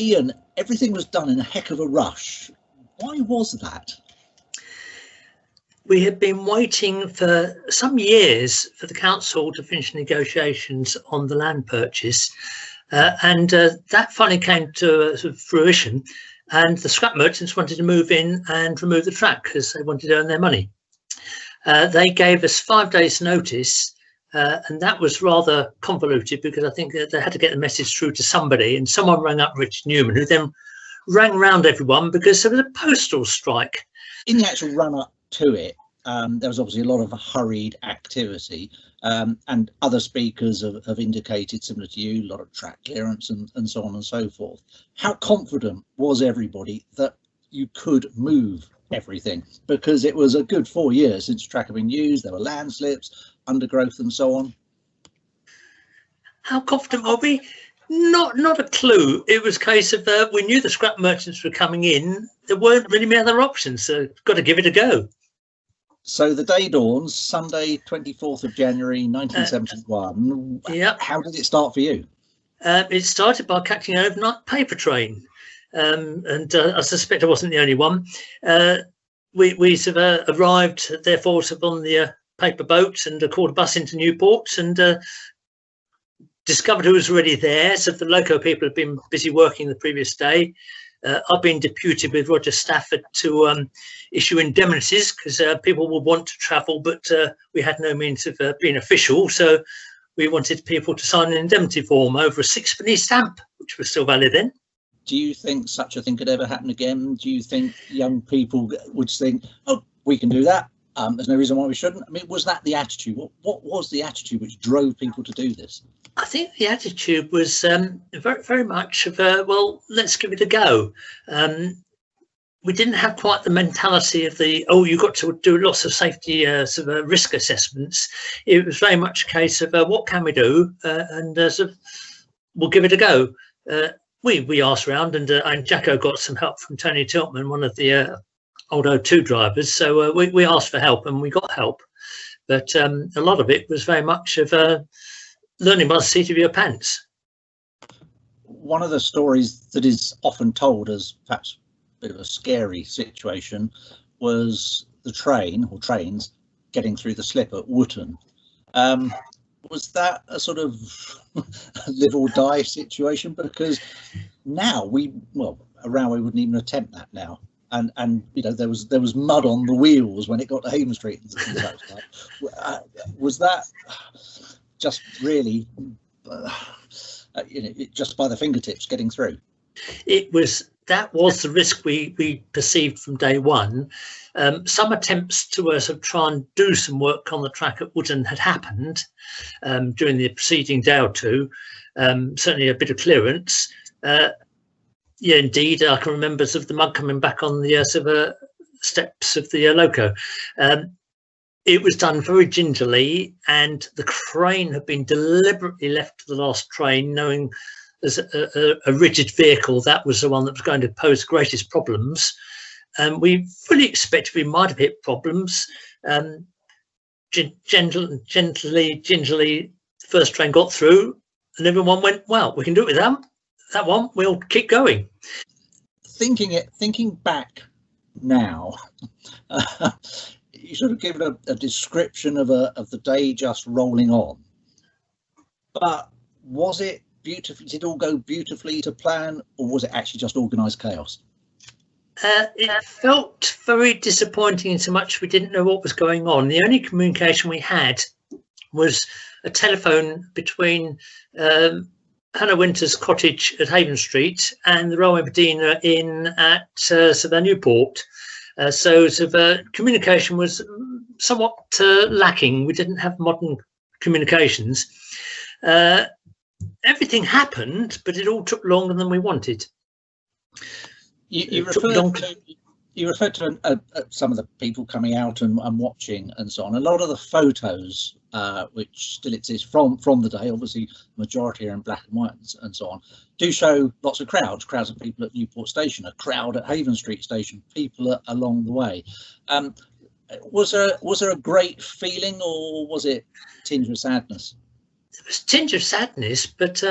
Iain, everything was done in a heck of a rush. Why was that? We had been waiting for some years for the council to finish negotiations on the land purchase, and that finally came to sort of fruition. And the scrap merchants wanted to move in and remove the track because they wanted to earn their money. They gave us 5 days' notice, and that was rather convoluted because I think they had to get the message through to somebody, and someone rang up Rich Newman, who then rang round everyone because there was a postal strike. In the actual run-up to it, there was obviously a lot of hurried activity, and other speakers have indicated, similar to you, a lot of track clearance and so on and so forth. How confident was everybody that you could move everything? Because it was a good 4 years since the track had been used, there were landslips, undergrowth and so on. How confident were we? Not a clue. It was a case of we knew the scrap merchants were coming in. There weren't really many other options, so got to give it a go. So the day dawns, Sunday, 24th of January, 1971. Yep. How did it start for you? It started by catching an overnight paper train. And I suspect I wasn't the only one. We sort of arrived, therefore, sort of on the paper boat and caught a bus into Newport and discovered who was already there. So the local people had been busy working the previous day. I've been deputed with Roger Stafford to issue indemnities because people would want to travel, but we had no means of being official. So we wanted people to sign an indemnity form over a 6-penny stamp, which was still valid then. Do you think such a thing could ever happen again? Do you think young people would think, oh, we can do that? There's no reason why we shouldn't. I mean, was that the attitude? What was the attitude which drove people to do this? I think the attitude was very, very much of, well, let's give it a go. We didn't have quite the mentality of you've got to do lots of safety sort of risk assessments. It was very much a case of what can we do, and sort of, we'll give it a go. We asked around, and Jacko got some help from Tony Tiltman, one of the old O2 drivers. So we asked for help, and we got help. But a lot of it was very much of learning by the seat of your pants. One of the stories that is often told as perhaps a bit of a scary situation was the train or trains getting through the slip at Wootton. Was that a sort of live or die situation? Because now around we wouldn't even attempt that now. And you know, there was mud on the wheels when it got to Haven Street and such like. Was that just really just by the fingertips getting through? That was the risk we perceived from day one. Some attempts to sort of try and do some work on the track at Wootton had happened during the preceding day or two. Certainly a bit of clearance. Yeah, indeed, I can remember sort of the mud coming back on the sort of steps of the loco. It was done very gingerly, and the crane had been deliberately left to the last train, knowing as a rigid vehicle, that was the one that was going to pose the greatest problems. We fully expected we might have hit problems. Gingerly, the first train got through, and everyone went, well, we can do it with that one, we'll keep going. Thinking back now, you sort of given a description of the day just rolling on, but was it beautiful? Did it all go beautifully to plan, or was it actually just organised chaos? It felt very disappointing in so much we didn't know what was going on. The only communication we had was a telephone between Hannah Winter's cottage at Haven Street and the Royal Medina Inn at Newport. So communication was somewhat lacking. We didn't have modern communications. Everything happened, but it all took longer than we wanted. You referred to some of the people coming out and watching and so on. A lot of the photos which still exist from the day, obviously majority are in black and white and so on, do show lots of crowds of people at Newport Station, a crowd at Haven Street Station, people along the way. Was there a great feeling, or was it tinged with sadness? there was a tinge of sadness, but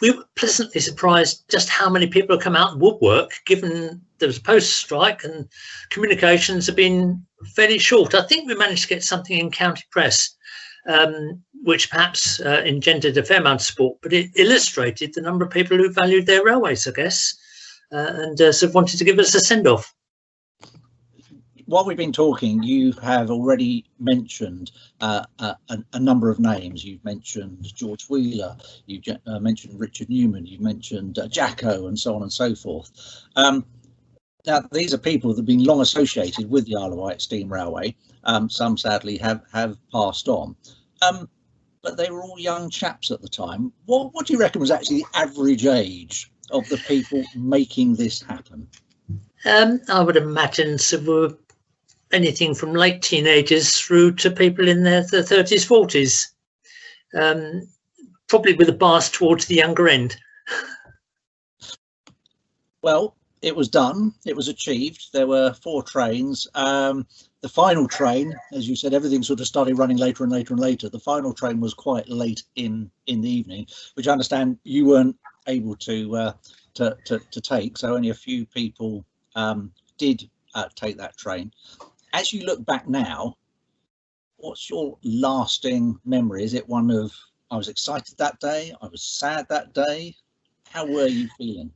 we were pleasantly surprised just how many people have come out and woodwork, given there was a post-strike and communications have been fairly short. I think we managed to get something in county press, which perhaps engendered a fair amount of support, but it illustrated the number of people who valued their railways, I guess, and sort of wanted to give us a send-off. While we've been talking, you have already mentioned a number of names. You've mentioned George Wheeler, you've mentioned Richard Newman, you've mentioned Jacko, and so on and so forth. Now, these are people that have been long associated with the Isle of Wight Steam Railway. Some sadly have passed on, but they were all young chaps at the time. What do you reckon was actually the average age of the people making this happen? I would imagine anything from late teenagers through to people in their 30s, 40s, probably with a bias towards the younger end. Well, it was done. It was achieved. There were 4 trains. The final train, as you said, everything sort of started running later and later and later. The final train was quite late in the evening, which I understand you weren't able to take. So only a few people did take that train. As you look back now, what's your lasting memory? Is it one of, I was excited that day, I was sad that day? How were you feeling?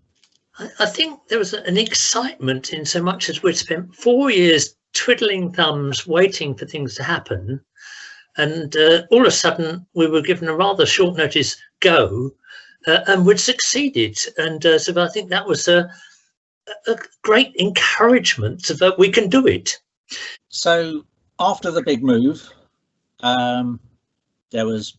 I think there was an excitement in so much as we'd spent 4 years twiddling thumbs, waiting for things to happen. And all of a sudden we were given a rather short notice go, and we'd succeeded. And so I think that was a great encouragement that we can do it. So after the big move, there was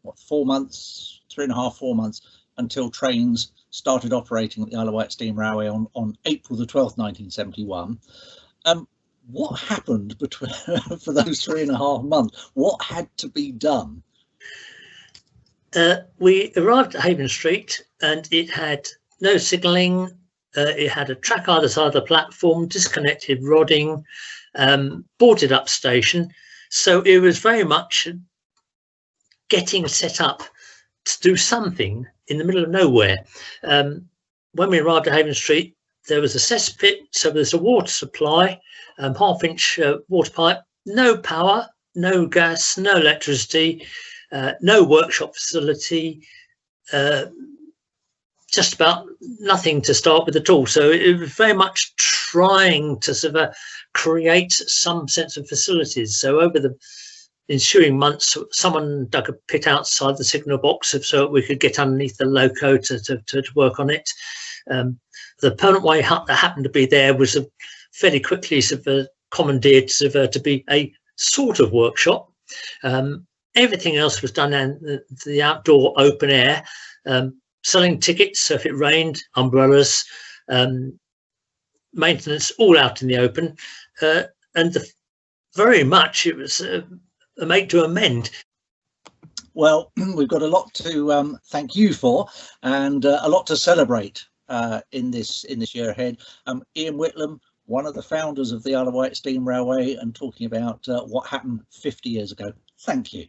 what, 4 months, 3.5, 4 months until trains started operating at the Isle of Wight Steam Railway on April the 12th, 1971. What happened between for those 3.5 months? What had to be done? We arrived at Haven Street and it had no signalling. It had a track either side of the platform, disconnected rodding, boarded up station. So it was very much getting set up to do something in the middle of nowhere. When we arrived at Haven Street, there was a cesspit, so there's a water supply, half-inch water pipe, no power, no gas, no electricity, no workshop facility, just about nothing to start with at all. So it was very much trying to sort of create some sense of facilities. So over the ensuing months, someone dug a pit outside the signal box so we could get underneath the loco to work on it. The permanent way hut that happened to be there was fairly quickly commandeered to be a sort of workshop. Everything else was done in the outdoor open air, selling tickets, so if it rained, umbrellas, maintenance, all out in the open. And very much it was a make to amend. Well, we've got a lot to thank you for, and a lot to celebrate in this year ahead. Iain Whitlam, one of the founders of the Isle of Wight Steam Railway, and talking about what happened 50 years ago. Thank you.